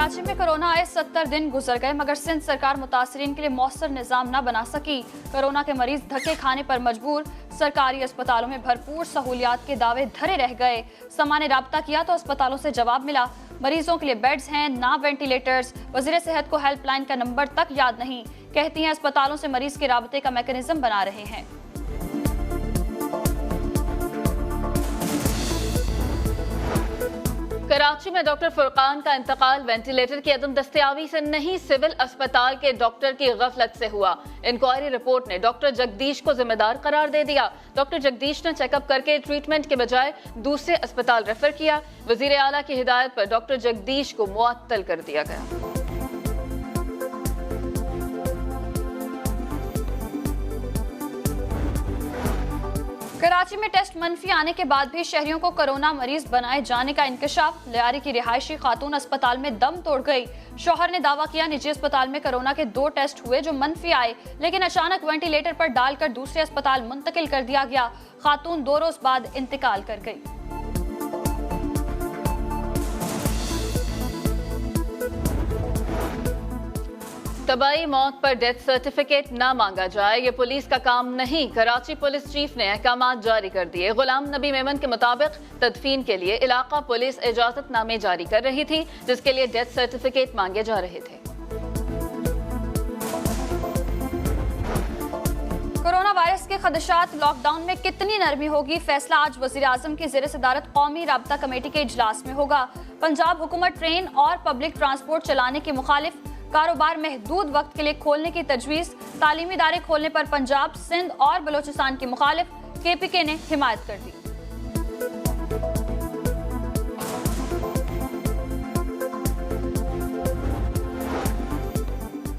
कराची में कोरोना आए 70 दिन गुजर गए मगर सिंध सरकार मुतासरीन के लिए मौसर निजाम न बना सकी। कोरोना के मरीज धक्के खाने पर मजबूर। सरकारी अस्पतालों में भरपूर सहूलियात के दावे धरे रह गए। समा ने राब्ता किया तो अस्पतालों से जवाब मिला, मरीजों के लिए बेड्स हैं ना वेंटिलेटर्स। वजीर सेहत को हेल्पलाइन का नंबर तक याद नहीं। कहती हैं अस्पतालों से मरीज के राबते का मैकेनिज्म बना रहे हैं। कराची में डॉक्टर फुरकान का इंतकाल वेंटिलेटर की अदम दस्तयाबी से नहीं, सिविल अस्पताल के डॉक्टर की गफलत से हुआ। इंक्वायरी रिपोर्ट ने डॉक्टर जगदीश को जिम्मेदार करार दे दिया। डॉक्टर जगदीश ने चेकअप करके ट्रीटमेंट के बजाय दूसरे अस्पताल रेफर किया। वजीर आला की हिदायत पर डॉक्टर जगदीश को मुअत्तल कर दिया गया। कराची में टेस्ट मनफी आने के बाद भी शहरियों को कोरोना मरीज बनाए जाने का इंकशाफ। लियारी की रिहायशी खातून अस्पताल में दम तोड़ गई। शौहर ने दावा किया निजी अस्पताल में कोरोना के 2 टेस्ट हुए जो मनफी आए, लेकिन अचानक वेंटिलेटर पर डालकर दूसरे अस्पताल मुंतकिल कर दिया गया। खातून 2 रोज बाद इंतकाल कर गई। तबाही मौत पर डेथ सर्टिफिकेट न मांगा जाए, ये पुलिस का काम नहीं। कराची पुलिस चीफ ने अहकामात जारी कर दिए। गुलाम नबी मेमन के मुताबिक तदफीन के लिए इलाका पुलिस इजाजतनामे जारी कर रही थी, जिसके लिए डेथ सर्टिफिकेट मांगे जा रहे थे। कोरोना वायरस के खदशात, लॉकडाउन में कितनी नरमी होगी, फैसला आज वजीर आजम की ज़ेर सदारत कौमी राब्ता कमेटी के इजलास में होगा। पंजाब हुकूमत ट्रेन और पब्लिक ट्रांसपोर्ट चलाने की मुखालिफ, कारोबार महदूद वक्त के लिए खोलने की तजवीज़। तालीमी इदारे खोलने पर पंजाब, सिंध और बलोचिस्तान की मुखालिफ, KPK ने हिमायत कर दी।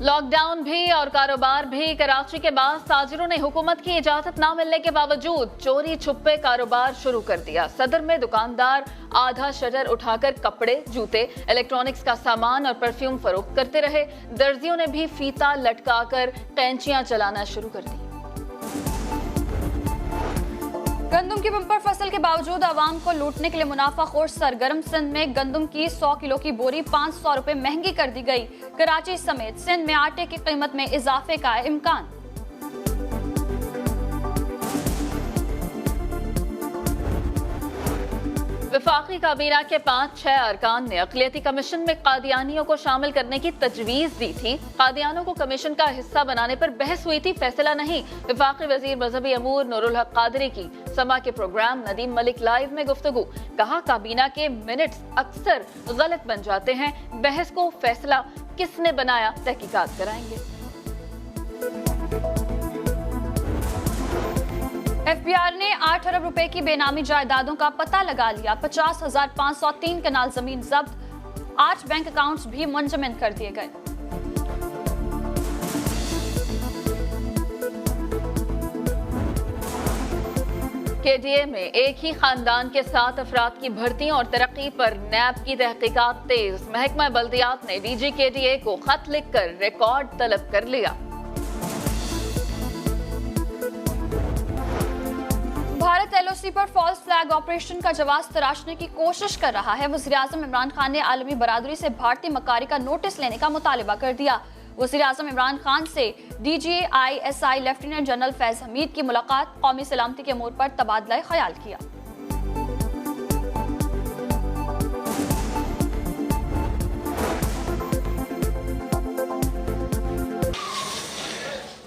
लॉकडाउन भी और कारोबार भी। कराची के बाद ताजिरों ने हुकूमत की इजाजत न मिलने के बावजूद चोरी छुपे कारोबार शुरू कर दिया। सदर में दुकानदार आधा शटर उठाकर कपड़े, जूते, इलेक्ट्रॉनिक्स का सामान और परफ्यूम फरोख्त करते रहे। दर्जियों ने भी फीता लटकाकर कैंचियां चलाना शुरू कर दी। गंदम की बम्पर फसल के बावजूद आवाम को लूटने के लिए मुनाफाखोर सरगर्म। सिंध में गंदम की 100 किलो की बोरी 500 रुपए महंगी कर दी गई। कराची समेत सिंध में आटे की कीमत में इजाफे का इम्कान। वफाकी काबीना के 5-6 अरकान ने अक़लियती कमीशन में कादियानियों को शामिल करने की तजवीज़ दी थी। कादियानों को कमीशन का हिस्सा बनाने पर बहस हुई थी, फैसला नहीं। वफाकी वज़ीर मजहबी अमूर नूरुल हक कादरी की समा के प्रोग्राम नदीम मलिक लाइव में गुफ्तगू। कहा काबीना के मिनट्स अक्सर गलत बन जाते हैं, बहस को फैसला किसने बनाया तहकीकात कराएंगे। FBI ने 8 अरब रुपए की बेनामी जायदादों का पता लगा लिया। 50,503 कनाल जमीन जब्त, 8 बैंक अकाउंट्स भी मुंजमद कर दिए गए। KDA में एक ही खानदान के 7 अफराद की भर्ती और तरक्की पर नैब की तहकीकात तेज। महकमा बल्दियात ने DG KDA को खत लिखकर रिकॉर्ड तलब कर लिया। भारत LOC पर फॉल्स फ्लैग ऑपरेशन का जवाब तराशने की कोशिश कर रहा है। वज़ीर आज़म इमरान खान ने आलमी बरादरी से भारतीय मकारी का नोटिस लेने का मुतालिबा कर दिया। वज़ीर आज़म इमरान खान से DGISI lieutenant general Faiz Hamid की मुलाकात, कौमी सलामती के अमूर पर तबादला ख्याल किया।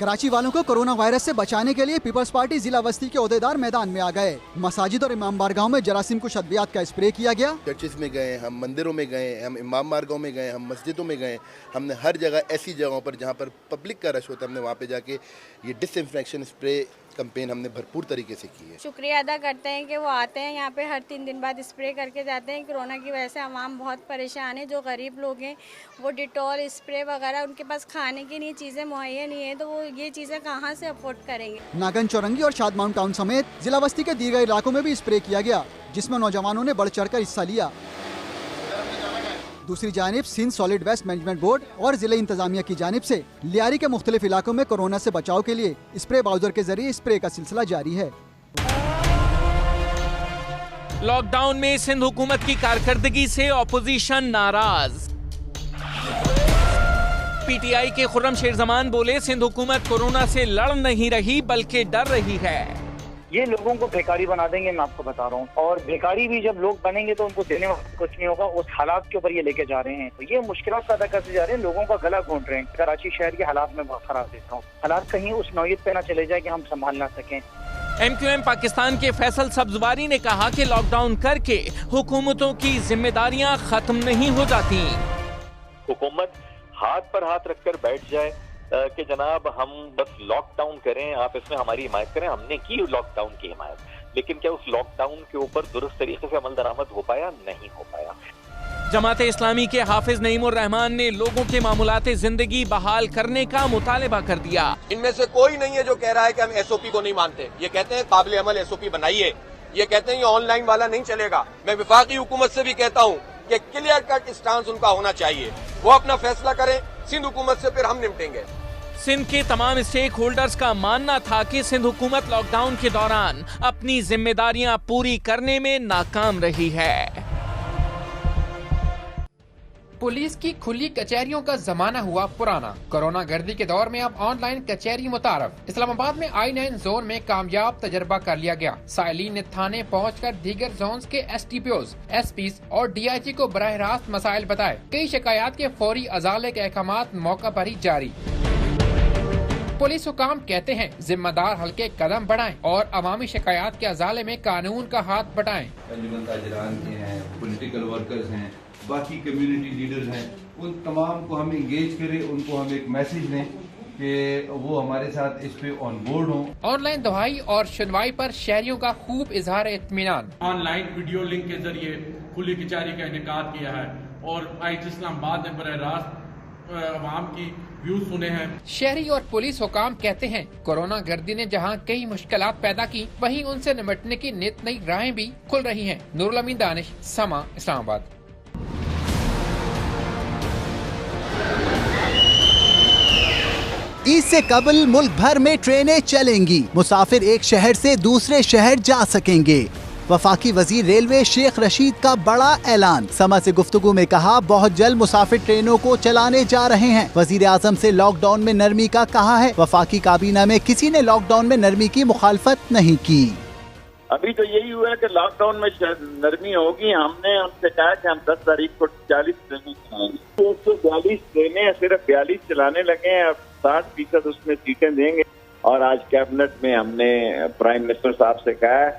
कराची वालों को कोरोना वायरस से बचाने के लिए पीपल्स पार्टी जिला वस्ती के ओहदेदार मैदान में आ गए। मसाजिद और इमाम बारगाहों में जरासीम कुश अद्वियात का स्प्रे किया गया। चर्चिस में गए, हम मंदिरों में गए, हम इमाम बारगाहों में गए, हम मस्जिदों में गए। हमने हर जगह ऐसी जगहों पर जहाँ पर पब्लिक का रश होता है, हमने वहाँ पे जाके ये डिसइंफेक्शन स्प्रे कैंपेन हमने भरपूर तरीके से की है। शुक्रिया अदा करते हैं कि वो आते हैं यहाँ पे, हर 3 दिन बाद स्प्रे करके जाते हैं। कोरोना की वजह से आवाम बहुत परेशान है। जो गरीब लोग हैं वो डिटॉल स्प्रे वगैरह, उनके पास खाने की नहीं चीज़ें मुहैया नहीं है, तो वो ये चीज़ें कहाँ से अफोर्ड करेंगे। नागन चौरंगी और शादमाउंट टाउन समेत जिला वस्ती के दीगर इलाकों में भी स्प्रे किया गया, जिसमें नौजवानों ने बढ़ चढ़ कर हिस्सा लिया। दूसरी जानिब Sindh solid waste management board और जिले इंतजामिया की जानिब से लियारी के मुख्तलिफ इलाकों में कोरोना से बचाव के लिए स्प्रे बाउजर के जरिए स्प्रे का सिलसिला जारी है। लॉकडाउन में सिंध हुकूमत की कारकर्दगी से ऑपोजिशन नाराज। पीटीआई के खुर्रम शेरजमान बोले, सिंध हुकूमत कोरोना से लड़ नहीं रही बल्कि डर रही है। ये लोगों को बेकारी बना देंगे, मैं आपको बता रहा हूँ। और बेकारी भी जब लोग बनेंगे तो उनको देने वाला कुछ नहीं होगा। उस हालात के ऊपर ये लेके जा रहे हैं, तो ये मुश्किलात पैदा करते जा रहे हैं, लोगों का गला घोंट रहे हैं। कराची शहर के हालात में बहुत खराब देखता हूँ। हालात कहीं उस नौयत पे ना चले जाए कि हम संभाल ना सकें। MQM पाकिस्तान के फैसल सब्जवारी ने कहा कि लॉकडाउन करके हुकूमतों की जिम्मेदारियां खत्म नहीं हो जाती। हुकूमत हाथ पर हाथ रखकर बैठ जाए कि जनाब हम बस लॉकडाउन करें, आप इसमें हमारी हिमायत करें। हमने की लॉकडाउन की हिमायत, लेकिन क्या उस लॉकडाउन के ऊपर दुरुस्त तरीके से अमल दरामद हो पाया? नहीं हो पाया। जमात इस्लामी के हाफिज नईमुर रहमान ने लोगों के मामूलाते जिंदगी बहाल करने का मुतालबा कर दिया। इनमें से कोई नहीं है जो कह रहा है कि हम SOP को नहीं मानते। ये कहते हैं काबिल अमल SOP बनाइए, ये कहते हैं ये ऑनलाइन वाला नहीं चलेगा। मैं विफाकी हुकूमत से भी कहता हूँ कि क्लियर कट स्टांस उनका होना चाहिए, वो अपना फैसला करें, सिंध हुकूमत से फिर हम निपटेंगे। सिंध के तमाम स्टेक होल्डर्स का मानना था कि सिंध हुकूमत लॉकडाउन के दौरान अपनी जिम्मेदारियां पूरी करने में नाकाम रही है। पुलिस की खुली कचहरियों का जमाना हुआ पुराना। कोरोना गर्दी के दौर में अब ऑनलाइन कचहरी मुतारफ। इस्लामाबाद में I9 जोन में कामयाब तजर्बा कर लिया गया। साइलिन ने थाने पहुंचकर दीगर जोन्स के STPOs, SPs और DIG को बराह रास्त मसाइल बताए। कई शिकायत के फौरी अजाले के अहकामात मौका पर ही जारी। पुलिस हुकाम कहते हैं जिम्मेदार हल्के कदम बढ़ाएं और अवामी शिकायत के अजाले में कानून का हाथ बटाएं। अंजुमन ताजरान के हैं, पॉलिटिकल वर्कर्स हैं, बाकी कम्युनिटी लीडर्स हैं, उन तमाम को हम इंगेज करें, उनको हम एक मैसेज दें कि वो हमारे साथ इस पे ऑन बोर्ड हों। ऑनलाइन दुहाई और सुनवाई पर शहरियों का खूब इजहार इत्मीनान। ऑनलाइन वीडियो लिंक के जरिए खुली कचहरी का इनेकाद किया है और IIT इस्लामाबाद ने बराह रास्त आवाम की व्यूज सुने हैं। शहरी और पुलिस हुकाम कहते हैं कोरोना गर्दी ने जहां कई मुश्किलात पैदा की, वहीं उनसे निपटने की नित नई राहें भी खुल रही हैं। नूरुल अमीन दानिश, समा, इस्लामाबाद। ईद से कबल मुल्क भर में ट्रेनें चलेंगी। मुसाफिर एक शहर से दूसरे शहर जा सकेंगे। वफाकी वजीर रेलवे शेख रशीद का बड़ा ऐलान। समा से गुफ्तगू में कहा, बहुत जल्द मुसाफिर ट्रेनों को चलाने जा रहे हैं। वजीर आजम से लॉकडाउन में नरमी का कहा है। वफाकी काबीना में किसी ने लॉकडाउन में नरमी की मुखालफत नहीं की। अभी तो यही हुआ है कि लॉकडाउन में नरमी होगी। हमने उनसे कहा कि हम 10 तारीख को 40 ट्रेनें चलाएंगे। 142 ट्रेनें सिर्फ 42 चलाने लगे हैं। अब 60% उसमें सीटें देंगे। और आज कैबिनेट में हमने प्राइम मिनिस्टर साहब से कहा है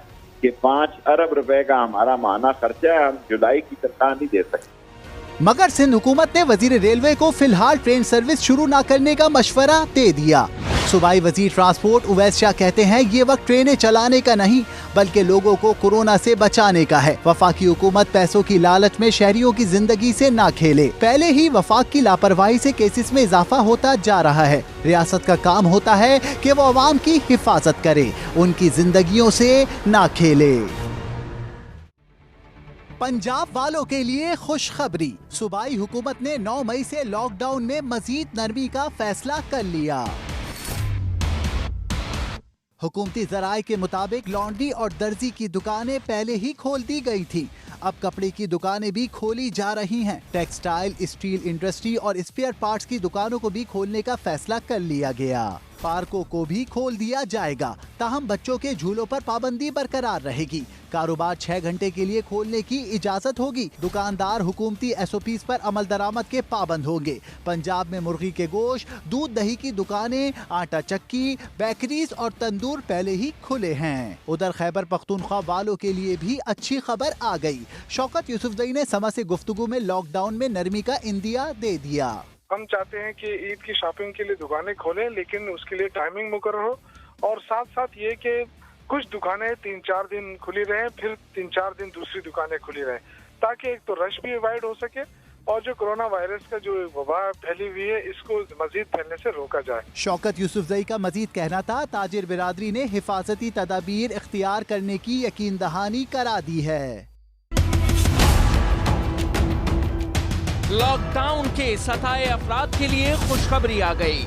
कि 5 अरब रुपए का हमारा माहाना खर्चा है, हम जुलाई की तनख्वाह नहीं दे सकते। मगर सिंध हुकूमत ने वजीर रेलवे को फिलहाल ट्रेन सर्विस शुरू न करने का मशवरा दे दिया। सूबाई वजीर ट्रांसपोर्ट उवैस शाह कहते हैं ये वक्त ट्रेनें चलाने का नहीं बल्कि लोगों को कोरोना से बचाने का है। वफाकी हुकूमत पैसों की लालच में शहरियों की जिंदगी से ना खेले। पहले ही वफाक की लापरवाही से केसेस में इजाफा होता जा रहा है। रियासत का काम होता है कि वो अवाम की हिफाजत करे, उनकी जिंदगियों से ना खेले। पंजाब वालों के लिए खुशखबरी। सूबाई हुकूमत ने 9 मई से लॉकडाउन में मजीद नरमी का फैसला कर लिया। हुकूमती ज़राए के मुताबिक लॉन्ड्री और दर्जी की दुकानें पहले ही खोल दी गई थी। अब कपड़े की दुकानें भी खोली जा रही हैं। टेक्सटाइल, स्टील इंडस्ट्री और स्पेयर पार्ट्स की दुकानों को भी खोलने का फैसला कर लिया गया। पार्कों को भी खोल दिया जाएगा। ताहम बच्चों के झूलों पर पाबंदी बरकरार रहेगी। कारोबार 6 घंटे के लिए खोलने की इजाजत होगी। दुकानदार हुकूमती SOPs पर अमल दरामद के पाबंद होंगे। पंजाब में मुर्गी के गोश्त, दूध दही की दुकानें, आटा चक्की, बेकरीज और तंदूर पहले ही खुले हैं। उधर खैबर पख्तूनख्वा वालों के लिए भी अच्छी खबर आ गई। शौकत यूसुफजई ने समा से गुफ्तगू में लॉकडाउन में नरमी का इंदिया दे दिया। हम चाहते हैं कि ईद की शॉपिंग के लिए दुकानें खोलें, लेकिन उसके लिए टाइमिंग मुकर्रर हो और साथ साथ ये कि कुछ दुकानें 3-4 दिन खुली रहें, फिर 3-4 दिन दूसरी दुकानें खुली रहें, ताकि एक तो रश भी अवॉइड हो सके और जो कोरोना वायरस का जो वबा फैली हुई है इसको मजीद फैलने से रोका जाए। शौकत यूसुफजई का मजीद कहना था, ताजिर बिरादरी ने हिफाजती तदाबीर इख्तियार करने की यकीन दहानी करा दी है। लॉकडाउन के सताए अफराद के लिए खुशखबरी आ गई।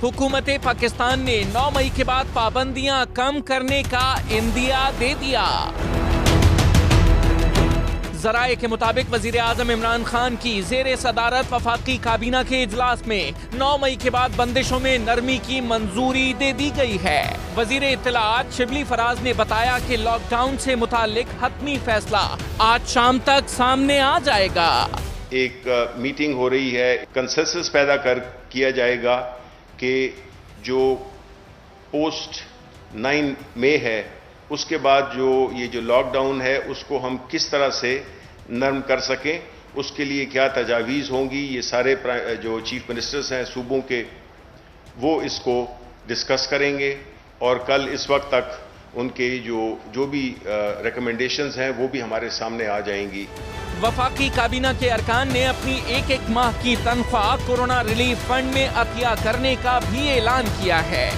हुकूमत पाकिस्तान ने 9 मई के बाद पाबंदियां कम करने का इंदिया दे दिया। जराये के मुताबिक वजीर आजम इमरान खान की जेर सदारत वफाकी काबीना के इजलास में 9 मई के बाद बंदिशों में नरमी की मंजूरी दे दी गई है। वजीर इत्तलाआत शिबली फराज ने बताया कि लॉकडाउन से मुतालिक हतमी फैसला आज शाम तक सामने आ जाएगा। एक मीटिंग हो रही है, कंसेंसस पैदा किया जाएगा कि जो पोस्ट 9 मई है उसके बाद जो लॉकडाउन है उसको हम किस तरह से नरम कर सकें, उसके लिए क्या तजावीज़ होंगी। ये सारे जो चीफ मिनिस्टर्स हैं सूबों के वो इसको डिस्कस करेंगे और कल इस वक्त तक उनके जो भी रिकमेंडेशंस हैं वो भी हमारे सामने आ जाएंगी। वफाकी काबीना के अरकान ने अपनी एक माह की तनख्वाह कोरोना रिलीफ फंड में अतिया करने का भी ऐलान किया है।